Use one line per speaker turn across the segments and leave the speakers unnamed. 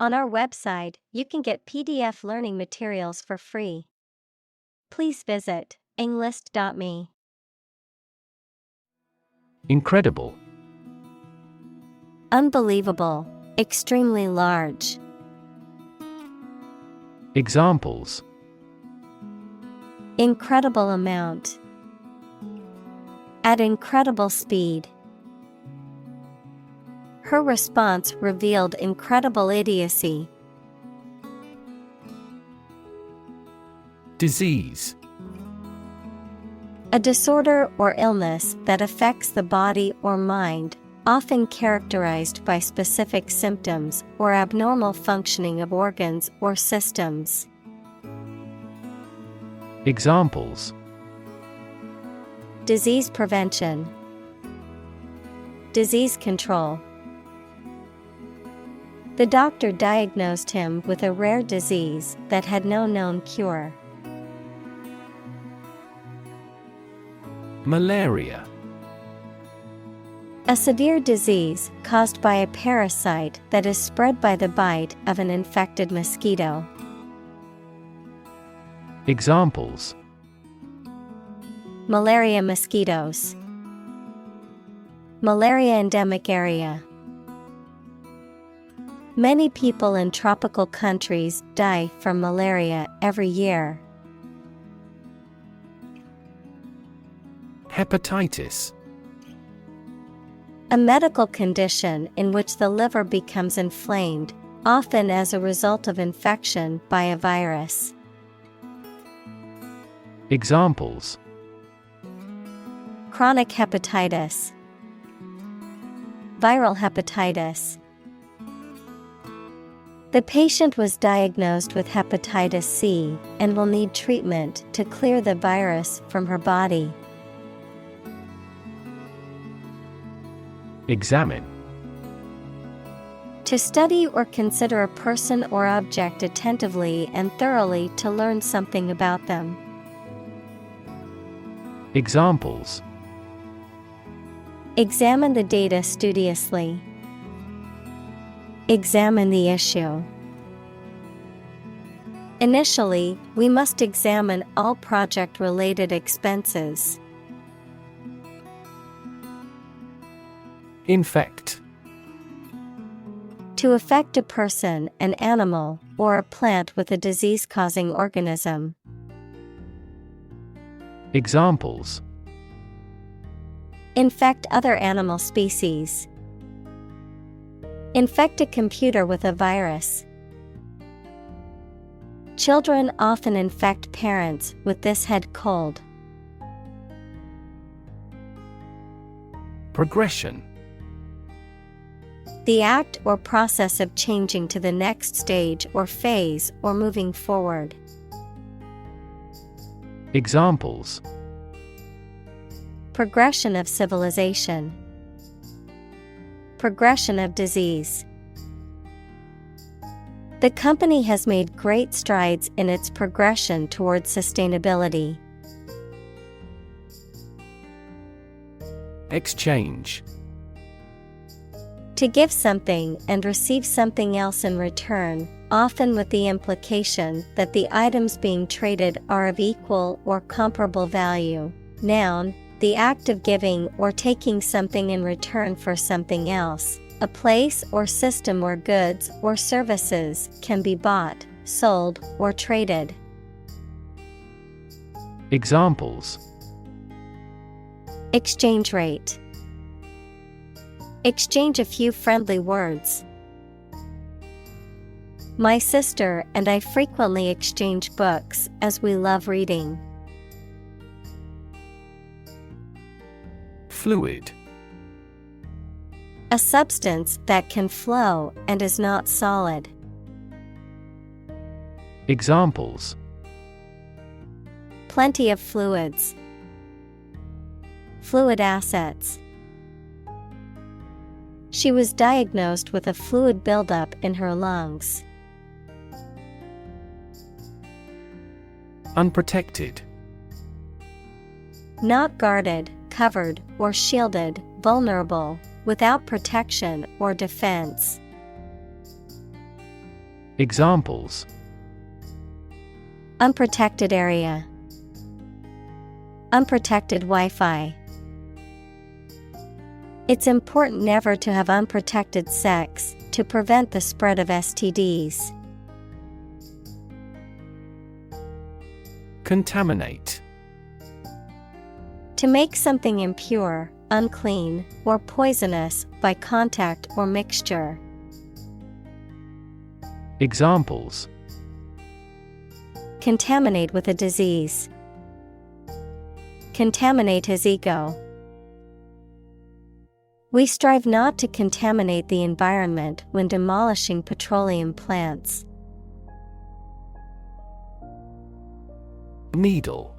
On our website, you can get PDF learning materials for free. Please visit englist.me.
Incredible.
Unbelievable, extremely large.
Examples:
Incredible amount. At incredible speed. Her response revealed incredible idiocy.
Disease.
A disorder or illness that affects the body or mind, often characterized by specific symptoms or abnormal functioning of organs or systems.
Examples:
Disease prevention. Disease control. The doctor diagnosed him with a rare disease that had no known cure.
Malaria.
A severe disease caused by a parasite that is spread by the bite of an infected mosquito.
Examples:
Malaria mosquitoes. Malaria endemic area. Many people in tropical countries die from malaria every year.
Hepatitis.
A medical condition in which the liver becomes inflamed, often as a result of infection by a virus.
Examples:
Chronic hepatitis. Viral hepatitis. The patient was diagnosed with hepatitis C and will need treatment to clear the virus from her body.
Examine.
To study or consider a person or object attentively and thoroughly to learn something about them.
Examples:
Examine the data studiously. Examine the issue. Initially, we must examine all project-related expenses.
Infect.
To affect a person, an animal, or a plant with a disease-causing organism.
Examples:
Infect other animal species. Infect a computer with a virus. Children often infect parents with this head cold.
Progression.
The act or process of changing to the next stage or phase or moving forward.
Examples:
Progression of civilization. Progression of disease. The company has made great strides in its progression towards sustainability.
Exchange.
To give something and receive something else in return, often with the implication that the items being traded are of equal or comparable value. Noun, the act of giving or taking something in return for something else, a place or system where goods or services can be bought, sold, or traded.
Examples:
Exchange rate. Exchange a few friendly words. My sister and I frequently exchange books as we love reading.
Fluid.
A substance that can flow and is not solid.
Examples:
Plenty of fluids. Fluid assets. She was diagnosed with a fluid buildup in her lungs.
Unprotected.
Not guarded, covered, or shielded, vulnerable, without protection or defense.
Examples:
unprotected area, unprotected Wi-Fi. It's important never to have unprotected sex to prevent the spread of STDs.
Contaminate.
To make something impure, unclean, or poisonous by contact or mixture.
Examples:
contaminate with a disease, contaminate his ego. We strive not to contaminate the environment when demolishing petroleum plants.
Needle.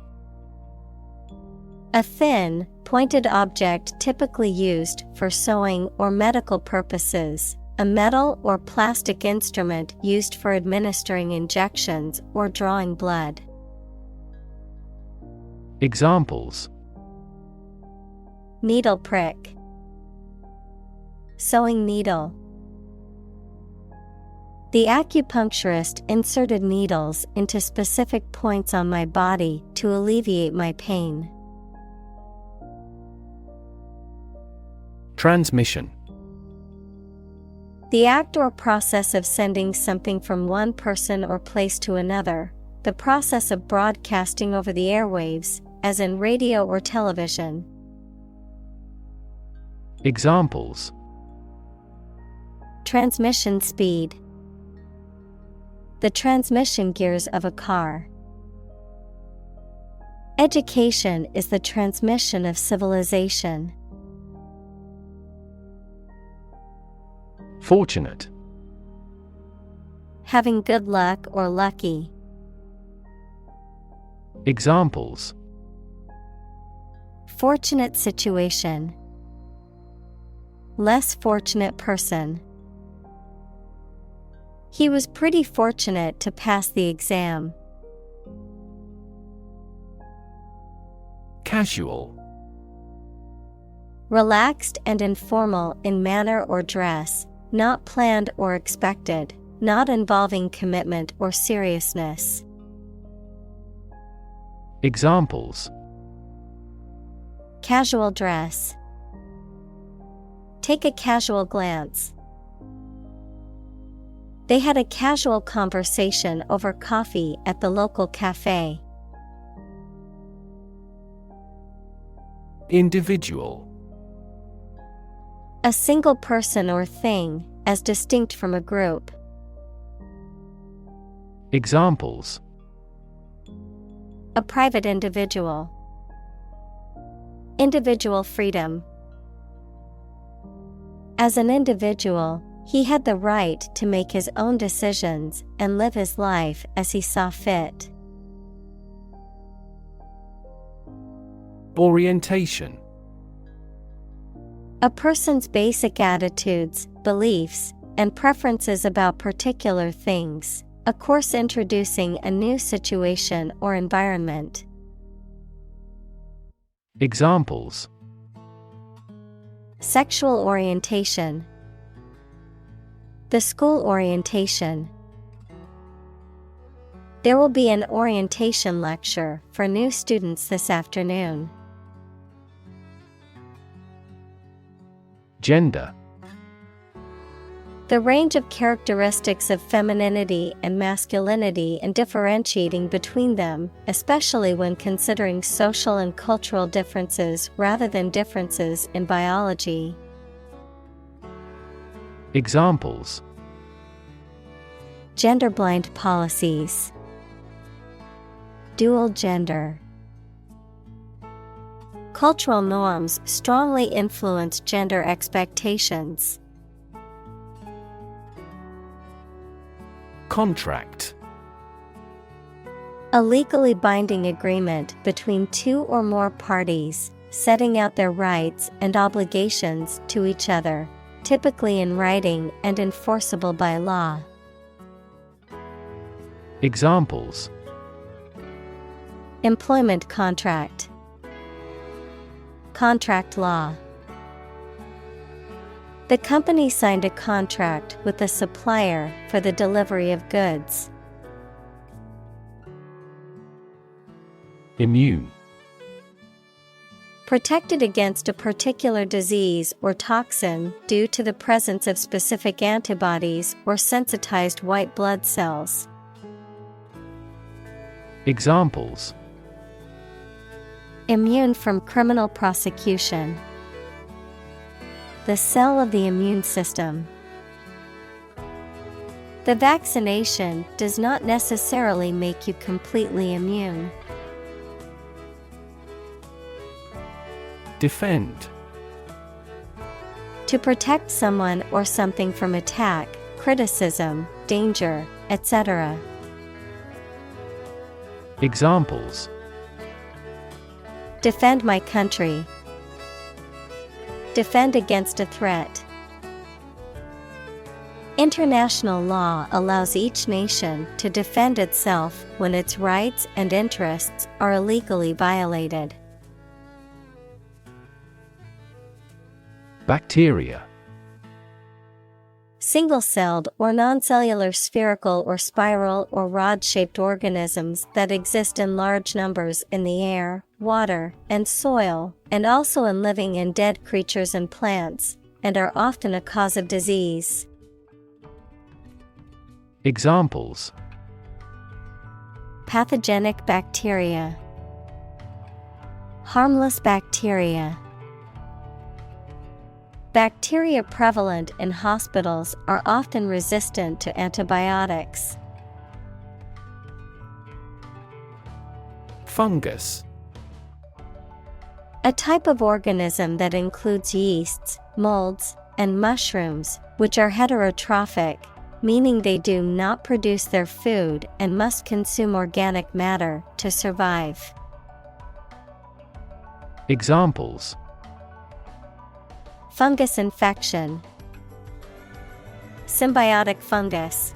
A thin, pointed object typically used for sewing or medical purposes, a metal or plastic instrument used for administering injections or drawing blood.
Examples:
needle prick, sewing needle. The acupuncturist inserted needles into specific points on my body to alleviate my pain.
Transmission.
The act or process of sending something from one person or place to another, the process of broadcasting over the airwaves, as in radio or television.
Examples:
transmission speed, the transmission gears of a car. Education is the transmission of civilization.
Fortunate.
Having good luck or lucky.
Examples:
fortunate situation, less fortunate person. He was pretty fortunate to pass the exam.
Casual.
Relaxed and informal in manner or dress, not planned or expected, not involving commitment or seriousness.
Examples:
casual dress, take a casual glance. They had a casual conversation over coffee at the local cafe.
Individual.
A single person or thing, as distinct from a group.
Examples:
a private individual, individual freedom. As an individual, he had the right to make his own decisions and live his life as he saw fit.
Orientation.
A person's basic attitudes, beliefs, and preferences about particular things, a course introducing a new situation or environment.
Examples:
sexual orientation, the school orientation. There will be an orientation lecture for new students this afternoon.
Gender.
The range of characteristics of femininity and masculinity and differentiating between them, especially when considering social and cultural differences rather than differences in biology.
Examples:
gender-blind policies, dual gender. Cultural norms strongly influence gender expectations.
Contract.
A legally binding agreement between two or more parties, setting out their rights and obligations to each other, typically in writing and enforceable by law.
Examples:
employment contract, contract law. The company signed a contract with the supplier for the delivery of goods.
Immune.
Protected against a particular disease or toxin due to the presence of specific antibodies or sensitized white blood cells.
Examples:
Immune from criminal prosecution. The cell of the immune system. The vaccination does not necessarily make you completely immune.
Defend.
To protect someone or something from attack, criticism, danger, etc.
Examples:
Defend my country. Defend against a threat. International law allows each nation to defend itself when its rights and interests are illegally violated.
Bacteria.
Single-celled or non-cellular spherical or spiral or rod-shaped organisms that exist in large numbers in the air, water, and soil, and also in living and dead creatures and plants, and are often a cause of disease.
Examples:
Pathogenic bacteria. Harmless bacteria. Bacteria prevalent in hospitals are often resistant to antibiotics.
Fungus.
A type of organism that includes yeasts, molds, and mushrooms, which are heterotrophic, meaning they do not produce their food and must consume organic matter to survive.
Examples:
Fungus infection. Symbiotic fungus.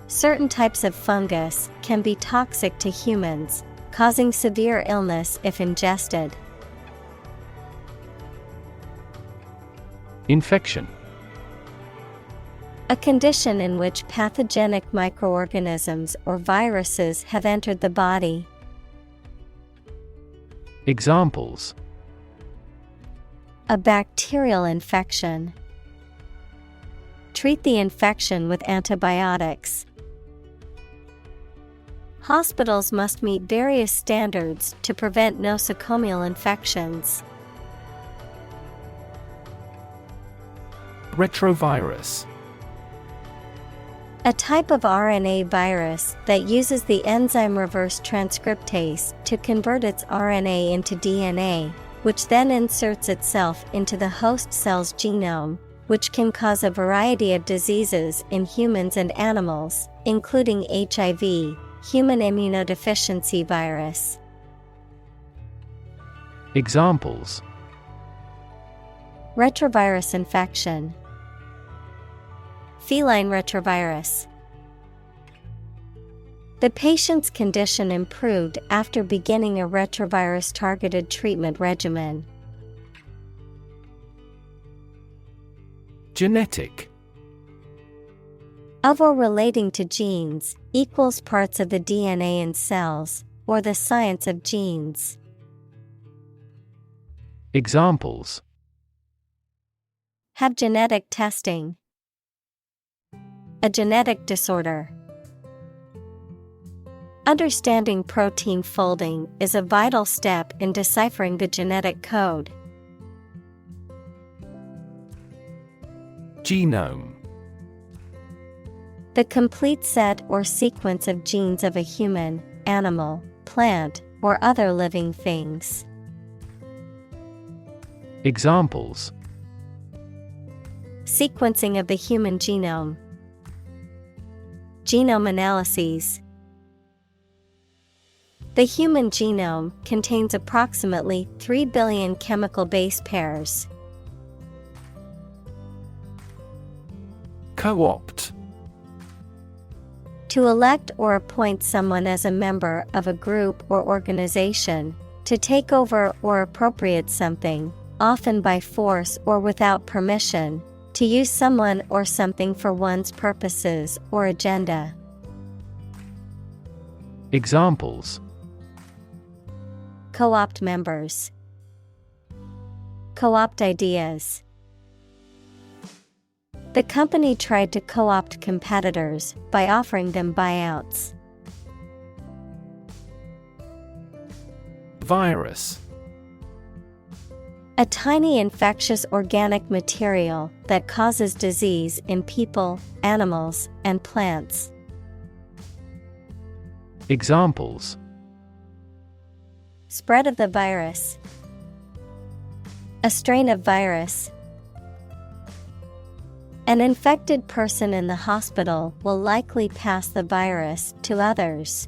Certain types of fungus can be toxic to humans, causing severe illness if ingested.
Infection.
A condition in which pathogenic microorganisms or viruses have entered the body.
Examples:
A bacterial infection. Treat the infection with antibiotics. Hospitals must meet various standards to prevent nosocomial infections.
Retrovirus.
A type of RNA virus that uses the enzyme reverse transcriptase to convert its RNA into DNA, which then inserts itself into the host cell's genome, which can cause a variety of diseases in humans and animals, including HIV, human immunodeficiency virus.
Examples:
Retrovirus infection. Feline retrovirus. The patient's condition improved after beginning a retrovirus-targeted treatment regimen.
Genetic.
Of or relating to genes, equals parts of the DNA in cells, or the science of genes.
Examples:
Have genetic testing. A genetic disorder. Understanding protein folding is a vital step in deciphering the genetic code.
Genome.
The complete set or sequence of genes of a human, animal, plant, or other living things.
Examples:
Sequencing of the human genome. Genome analyses. The human genome contains approximately 3 billion chemical base pairs.
Co-opt.
To elect or appoint someone as a member of a group or organization, to take over or appropriate something, often by force or without permission, to use someone or something for one's purposes or agenda.
Examples:
Co-opt members. Co-opt ideas. The company tried to co-opt competitors by offering them buyouts.
Virus.
A tiny infectious organic material that causes disease in people, animals, and plants.
Examples:
Spread of the virus. A strain of virus. An infected person in the hospital will likely pass the virus to others.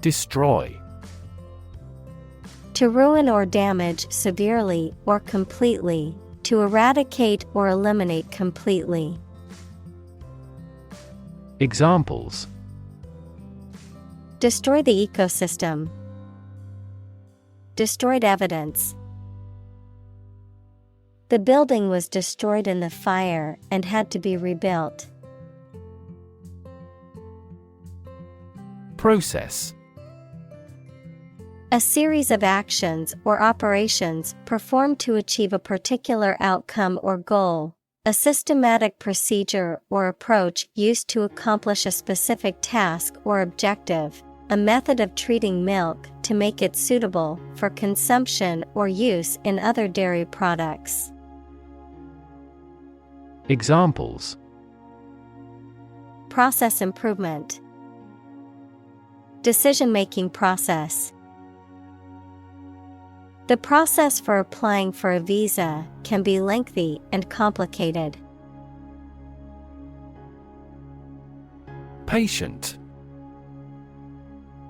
Destroy.
To ruin or damage severely or completely, to eradicate or eliminate completely.
Examples:
Destroy the ecosystem. Destroyed evidence. The building was destroyed in the fire and had to be rebuilt.
Process.
A series of actions or operations performed to achieve a particular outcome or goal. A systematic procedure or approach used to accomplish a specific task or objective. A method of treating milk to make it suitable for consumption or use in other dairy products.
Examples:
Process improvement. Decision-making process. The process for applying for a visa can be lengthy and complicated.
Patient.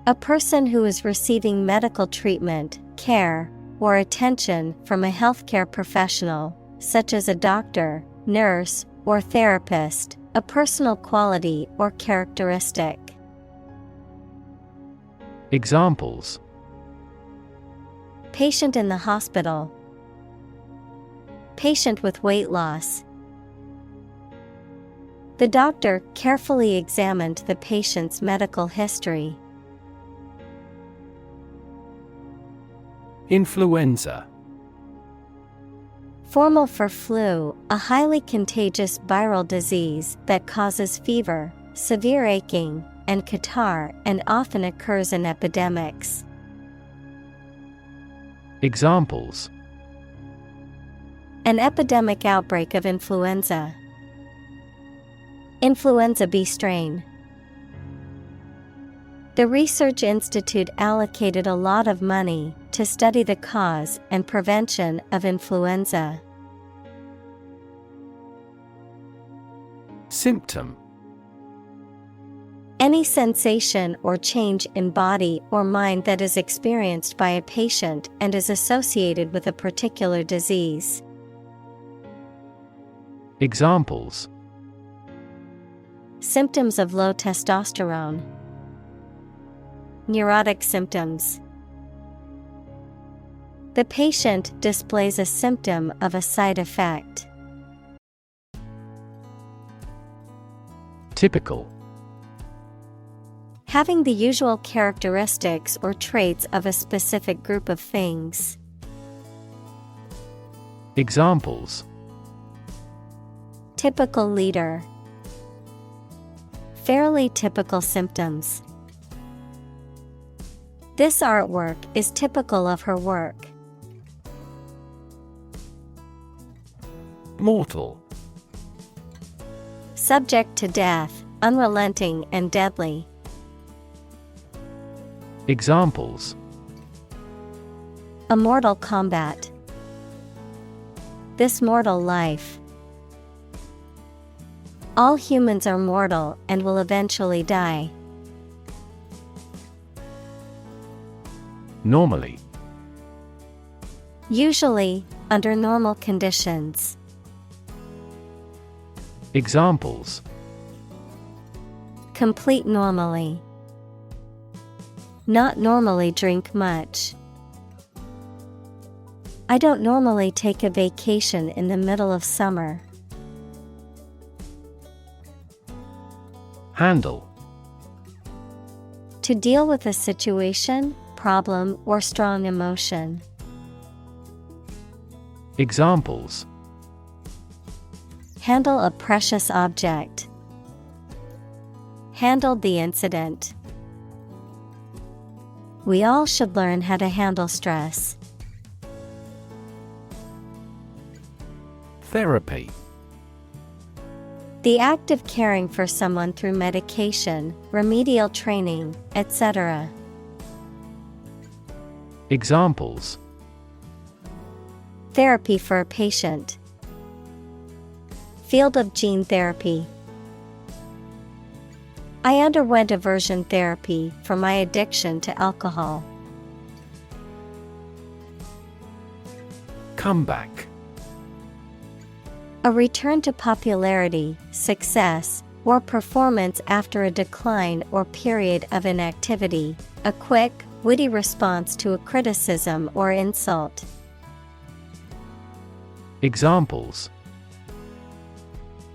A person who is receiving medical treatment, care, or attention from a healthcare professional, such as a doctor, nurse, or therapist, a personal quality or characteristic.
Examples:
Patient in the hospital. Patient with weight loss. The doctor carefully examined the patient's medical history.
Influenza.
Formal for flu, a highly contagious viral disease that causes fever, severe aching, and catarrh and often occurs in epidemics.
Examples:
An epidemic outbreak of influenza. Influenza B strain. The Research Institute allocated a lot of money to study the cause and prevention of influenza.
Symptom.
Any sensation or change in body or mind that is experienced by a patient and is associated with a particular disease.
Examples:
Symptoms of low testosterone. Neurotic symptoms. The patient displays a symptom of a side effect.
Typical.
Having the usual characteristics or traits of a specific group of things.
Examples:
Typical leader. Fairly typical symptoms. This artwork is typical of her work.
Mortal.
Subject to death, unrelenting and deadly.
Examples:
A mortal combat. This mortal life. All humans are mortal and will eventually die.
Normally.
Usually, under normal conditions.
Examples:
Complete normally. Not normally drink much. I don't normally take a vacation in the middle of summer.
Handle.
To deal with a situation, problem, or strong emotion.
Examples:
Handle a precious object. Handled the incident. We all should learn how to handle stress.
Therapy.
The act of caring for someone through medication, remedial training, etc.
Examples:
Therapy for a patient. Field of gene therapy. I underwent aversion therapy for my addiction to alcohol.
Comeback.
A return to popularity, success, or performance after a decline or period of inactivity, a quick, witty response to a criticism or insult.
Examples: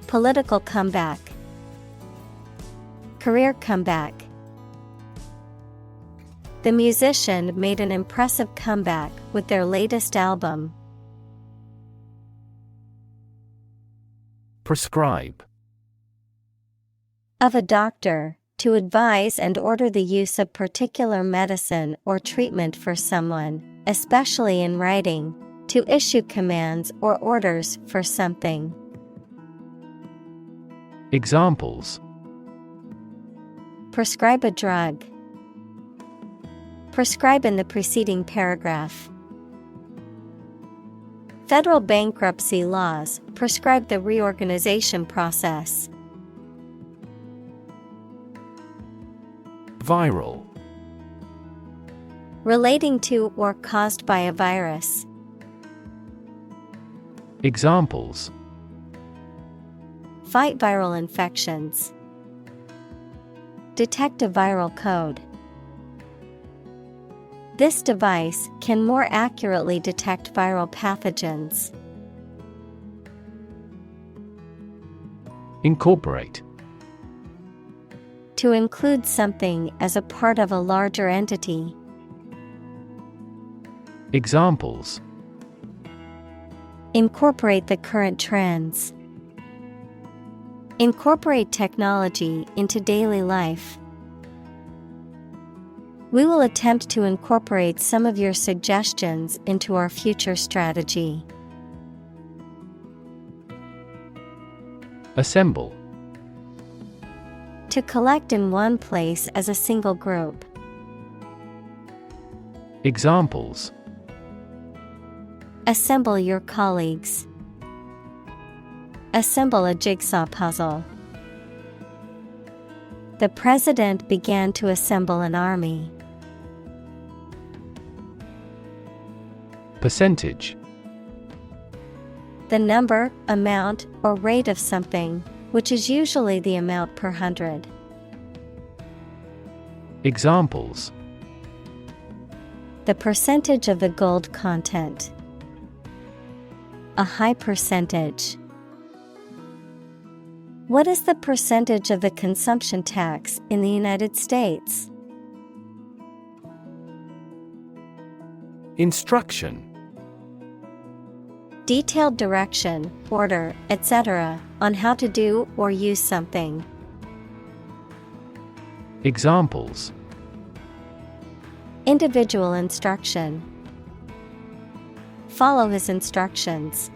Political comeback. Career comeback. The musician made an impressive comeback with their latest album.
Prescribe.
Of a doctor, to advise and order the use of particular medicine or treatment for someone, especially in writing, to issue commands or orders for something.
Examples:
Prescribe a drug. Prescribe in the preceding paragraph. Federal bankruptcy laws prescribe the reorganization process.
Viral.
Relating to or caused by a virus.
Examples:
Fight viral infections. Detect a viral code. This device can more accurately detect viral pathogens.
Incorporate.
To include something as a part of a larger entity.
Examples:
Incorporate the current trends. Incorporate technology into daily life. We will attempt to incorporate some of your suggestions into our future strategy.
Assemble.
To collect in one place as a single group.
Examples:
Assemble your colleagues. Assemble a jigsaw puzzle. The president began to assemble an army.
Percentage.
The number, amount, or rate of something, which is usually the amount per 100.
Examples:
The percentage of the gold content. A high percentage. What is the percentage of the consumption tax in the United States?
Instruction.
Detailed direction, order, etc. on how to do or use something.
Examples:
Individual instruction. Follow his instructions.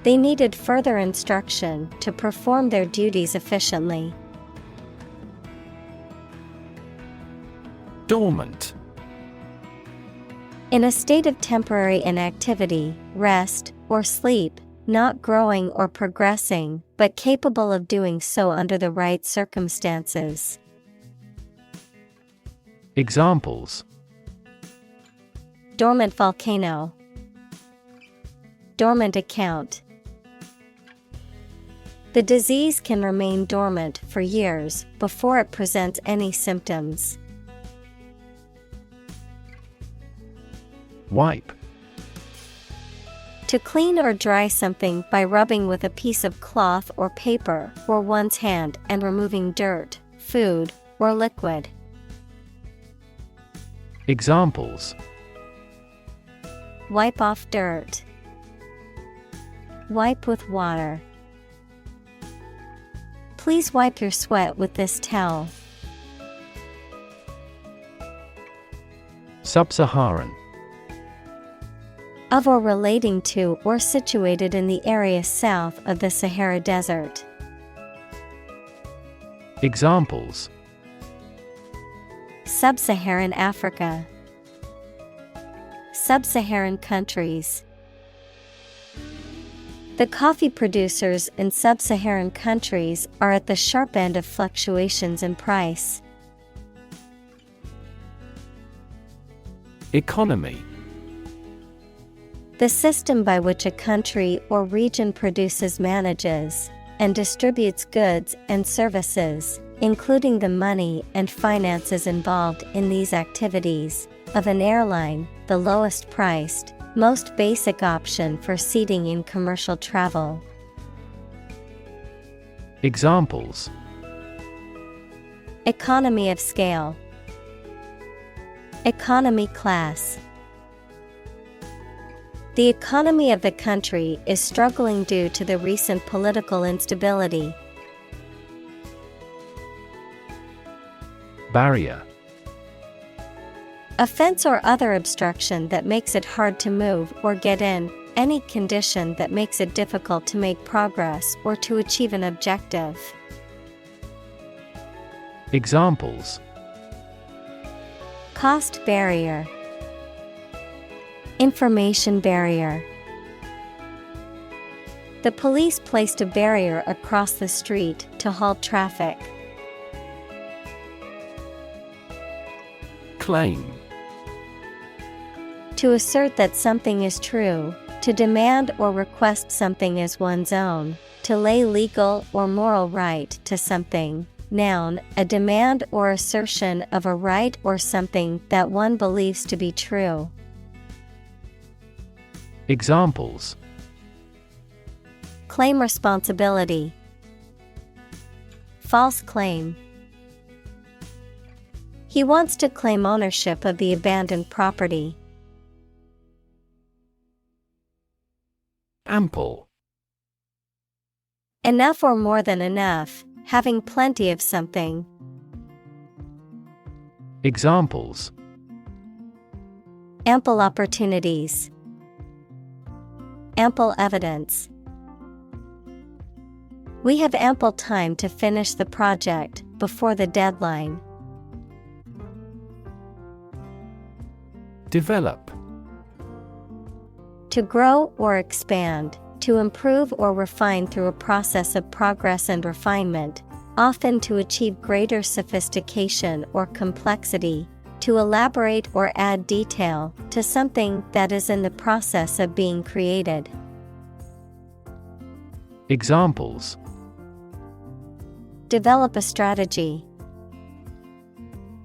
They needed further instruction to perform their duties efficiently.
Dormant.
In a state of temporary inactivity, rest, or sleep, not growing or progressing, but capable of doing so under the right circumstances.
Examples:
Dormant volcano. Dormant account. The disease can remain dormant for years before it presents any symptoms.
Wipe.
To clean or dry something by rubbing with a piece of cloth or paper or one's hand and removing dirt, food, or liquid.
Examples:
Wipe off dirt. Wipe with water. Please wipe your sweat with this towel.
Sub-Saharan.
Of or relating to or situated in the area south of the Sahara Desert.
Examples:
Sub-Saharan Africa. Sub-Saharan countries. The coffee producers in sub-Saharan countries are at the sharp end of fluctuations in price.
Economy.
The system by which a country or region produces, manages, and distributes goods and services, including the money and finances involved in these activities, of an airline, the lowest priced, most basic option for seating in commercial travel.
Examples:
Economy of scale. Economy class. The economy of the country is struggling due to the recent political instability.
Barrier.
A fence or other obstruction that makes it hard to move or get in, any condition that makes it difficult to make progress or to achieve an objective.
Examples:
Cost barrier. Information barrier. The police placed a barrier across the street to halt traffic.
Claim.
To assert that something is true, to demand or request something as one's own, to lay legal or moral right to something. Noun, a demand or assertion of a right or something that one believes to be true.
Examples:
Claim responsibility. False claim. He wants to claim ownership of the abandoned property.
Ample.
Enough or more than enough, having plenty of something.
Examples:
Ample opportunities. Ample evidence. We have ample time to finish the project before the deadline.
Develop.
To grow or expand, to improve or refine through a process of progress and refinement, often to achieve greater sophistication or complexity, to elaborate or add detail to something that is in the process of being created.
Examples:
Develop a strategy.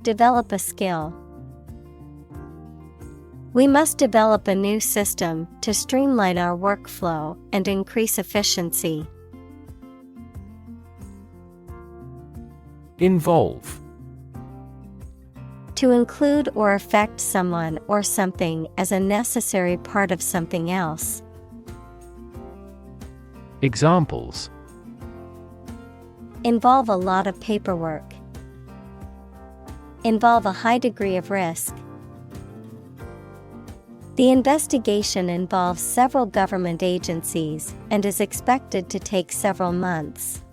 Develop a skill. We must develop a new system to streamline our workflow and increase efficiency.
Involve.
To include or affect someone or something as a necessary part of something else.
Examples:
Involve a lot of paperwork. Involve a high degree of risk. The investigation involves several government agencies and is expected to take several months.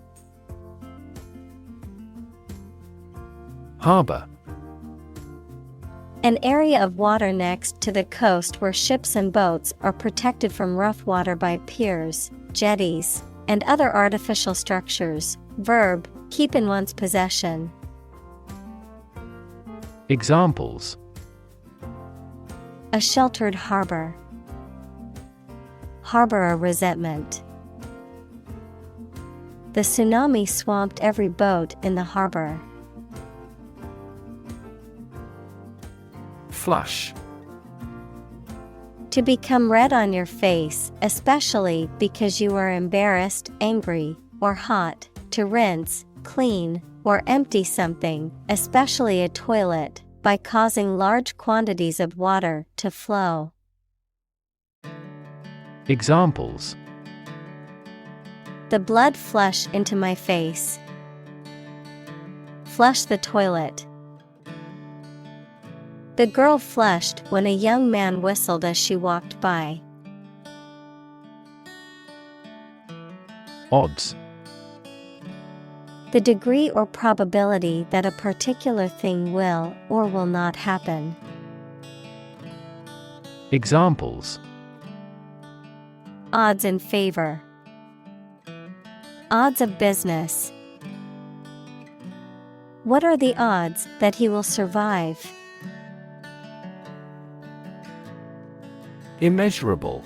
Harbor.
An area of water next to the coast where ships and boats are protected from rough water by piers, jetties, and other artificial structures. Verb, keep in one's possession.
Examples:
A sheltered harbor. Harbor a resentment. The tsunami swamped every boat in the harbor.
Flush.
To become red on your face, especially because you are embarrassed, angry, or hot. To rinse, clean, or empty something, especially a toilet, by causing large quantities of water to flow.
Examples:
The blood flush into my face. Flush the toilet. The girl flushed when a young man whistled as she walked by.
Odds.
The degree or probability that a particular thing will or will not happen.
Examples:
Odds in favor. Odds of business. What are the odds that he will survive?
Immeasurable.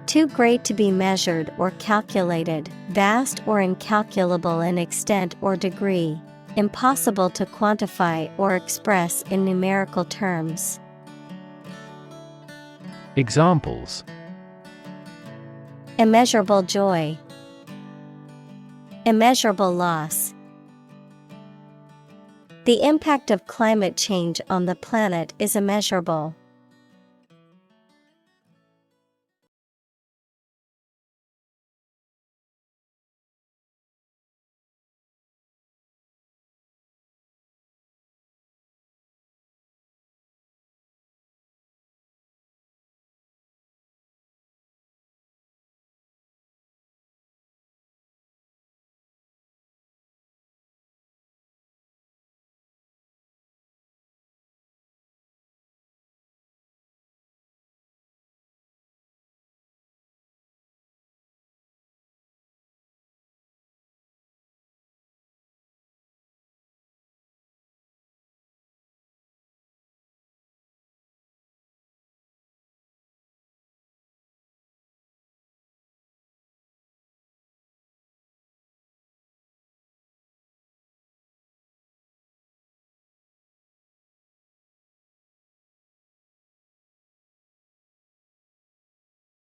Too great to be measured or calculated, vast or incalculable in extent or degree, impossible to quantify or express in numerical terms.
Examples:
Immeasurable joy. Immeasurable loss. The impact of climate change on the planet is immeasurable.